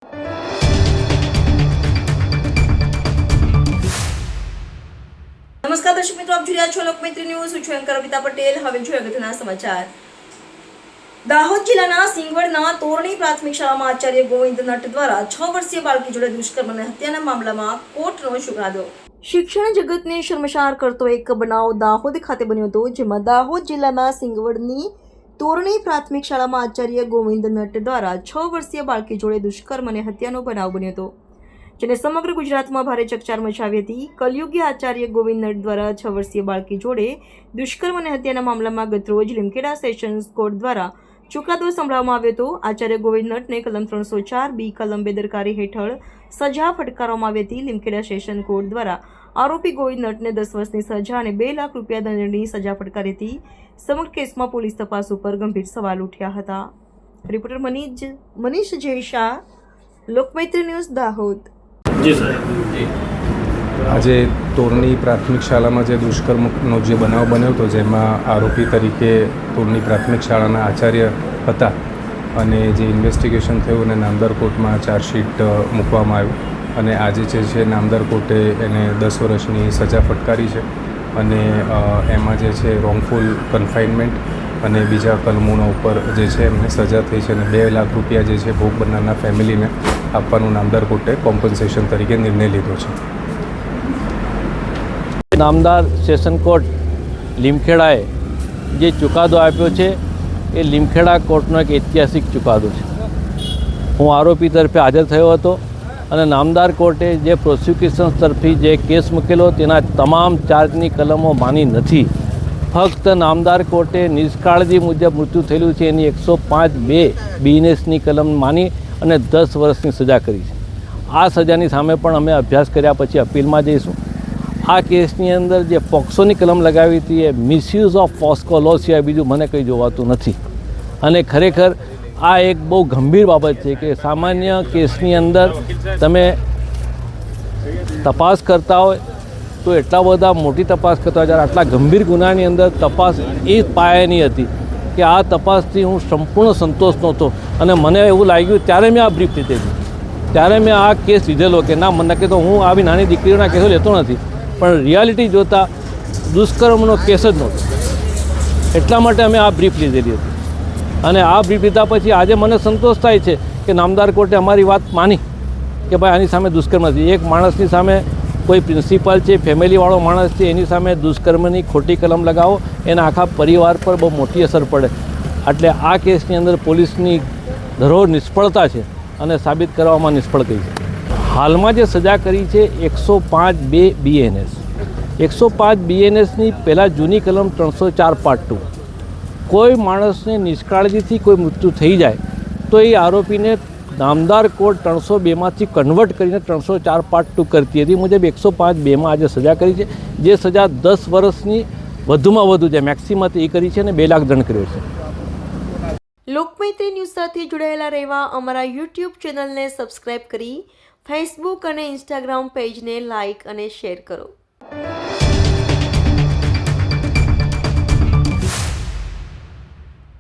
નમસ્કાર દર્શક મિત્રો, આપ જોઈ રહ્યા છો લોકમૈત્રી ન્યૂઝ. હું છું એન્કર કવિતા પટેલ. હવે જોઈએ અગત્યના સમાચાર. દાહોદ જિલ્લાના સિંગવડના તોરણી પ્રાથમિક શાળામાં આચાર્ય ગોવિંદ નટ દ્વારા 6 વર્ષીય બાળકી જોડે દુષ્કર્મ અને હત્યાના મામલામાં કોર્ટનો ચુકાદો. શિક્ષણ જગતને શર્મસાર કરતો એક બનાવ દાહોદ ખાતે બન્યો હતો, જેમાં દાહોદ જિલ્લાના સિંગવડની તોરણી પ્રાથમિક શાળામાં આચાર્ય ગોવિંદ નટ દ્વારા 6 વર્ષીય બાળકી જોડે દુષ્કર્મ અને હત્યાનો બનાવ બન્યો હતો, જેને સમગ્ર ગુજરાતમાં ભારે ચકચાર મચાવી હતી. કલયુગી આચાર્ય ગોવિંદ નટ દ્વારા 6 વર્ષીય બાળકી જોડે દુષ્કર્મ અને હત્યાના મામલામાં ગતરોજ લીમખેડા સેશન્સ કોર્ટ દ્વારા ચુકાદો સંભળાવવામાં આવ્યો હતો. આચાર્ય ગોવિંદ નટને કલમ 304B કલમ બેદરકારી હેઠળ સજા ફટકારવામાં આવી હતી. લીમખેડા સેશન કોર્ટ દ્વારા આરોપી ગોવિંદ નટને 10 વર્ષની સજા અને 2 લાખ રૂપિયા દંડની સજા ફટકારી હતી. સમગ્ર કેસમાં પોલીસ તપાસ ઉપર ગંભીર સવાલ ઉઠ્યા હતા. Reporter Manish Jayshah, Lokmaitri news, Dahod. આજે તોરણી પ્રાથમિક શાળામાં જે દુષ્કર્મનો જે બનાવ બન્યો હતો, જેમાં આરોપી તરીકે તોરણી પ્રાથમિક શાળાના આચાર્ય હતા અને જે ઇન્વેસ્ટિગેશન થયું અને નામદાર કોર્ટમાં ચાર્જશીટ મૂકવામાં આવ્યું અને આજે જે છે નામદાર કોર્ટે એને 10 વર્ષની સજા ફટકારી છે અને એમાં જે છે રોંગફુલ કન્ફાઇનમેન્ટ અને બીજા કલમોના ઉપર જે છે એમને સજા થઈ છે અને 2 લાખ રૂપિયા જે છે ભોગ બનનારના ફેમિલીને આપવાનું નામદાર કોર્ટે કોમ્પન્સેશન તરીકે નિર્ણય લીધો છે. નામદાર સેશન કોર્ટ લીમખેડાએ જે ચુકાદો આપ્યો છે એ લીમખેડા કોર્ટનો એક ઐતિહાસિક ચુકાદો છે. હું આરોપી તરફે હાજર થયો હતો અને નામદાર કોર્ટે જે પ્રોસિક્યુશન તરફી જે કેસ મૂકેલો તેના તમામ ચાર્જની કલમો માની નથી. ફક્ત નામદાર કોર્ટે નિષ્કાળજી મુજબ મૃત્યુ થયેલું છે એની 105(2) બીએનએસની કલમ માની અને 10 વર્ષની સજા કરી છે. આ સજાની સામે પણ અમે અભ્યાસ કર્યા પછી અપીલમાં જઈશું. આ કેસની અંદર જે પોક્સોની કલમ લગાવી હતી એ મિસયુઝ ઓફ પોસ્કો લો સિવાય બીજું મને કંઈ જોવાતું નથી અને ખરેખર આ એક બહુ ગંભીર બાબત છે કે સામાન્ય કેસની અંદર તમે તપાસ કરતા હોય તો એટલા બધા મોટી તપાસ કરતા હોય, જ્યારે આટલા ગંભીર ગુનાની અંદર તપાસ એ પાયાની હતી કે આ તપાસથી હું સંપૂર્ણ સંતોષ નહોતો અને મને એવું લાગ્યું ત્યારે મેં આ બ્રીફ લીધેલી, ત્યારે મેં આ કેસ લીધેલો કે ના, મને તો હું આવી નાની દીકરીઓના કેસો લેતો નથી, પણ રિયાલિટી જોતાં દુષ્કર્મનો કેસ જ નહોતો. એટલા માટે અમે આ બ્રીફ લીધેલી હતી અને આ બ્રીફ લીધા પછી આજે મને સંતોષ થાય છે કે નામદાર કોર્ટે અમારી વાત માની કે ભાઈ આની સામે દુષ્કર્મ નથી. એક માણસની સામે કોઈ પ્રિન્સિપાલ છે, ફેમિલીવાળો માણસ છે, એની સામે દુષ્કર્મની ખોટી કલમ લગાવો, એના આખા પરિવાર પર બહુ મોટી અસર પડે. એટલે આ કેસની અંદર પોલીસની ધરોહર નિષ્ફળતા છે અને સાબિત કરવામાં નિષ્ફળ ગઈ છે. હાલમાં જે સજા કરી છે 105(2) બીએનએસ, 105 બીએનએસની પહેલાં જૂની કલમ 304 પાર્ટ 2. કોઈ માણસને નિષ્કાળજીથી કોઈ મૃત્યુ થઈ જાય તો એ આરોપીને નામદાર કોર્ટ 302માંથી કન્વર્ટ કરીને 304 પાર્ટ 2 કરતી હતી. મુજબ 105(2) આજે સજા કરી છે, જે સજા 10 વર્ષની વધુમાં વધુ જે મેક્સિમમ હતી એ કરી છે અને 2 લાખ દંડ કર્યો છે. લોકમૈત્રી ન્યૂઝ સાથે જોડાયેલા રહેવા અમારા યુટ્યુબ ચેનલને સબસ્ક્રાઇબ કરી ફેસબુક અને ઇન્સ્ટાગ્રામ પેજને લાઇક અને શેર કરો.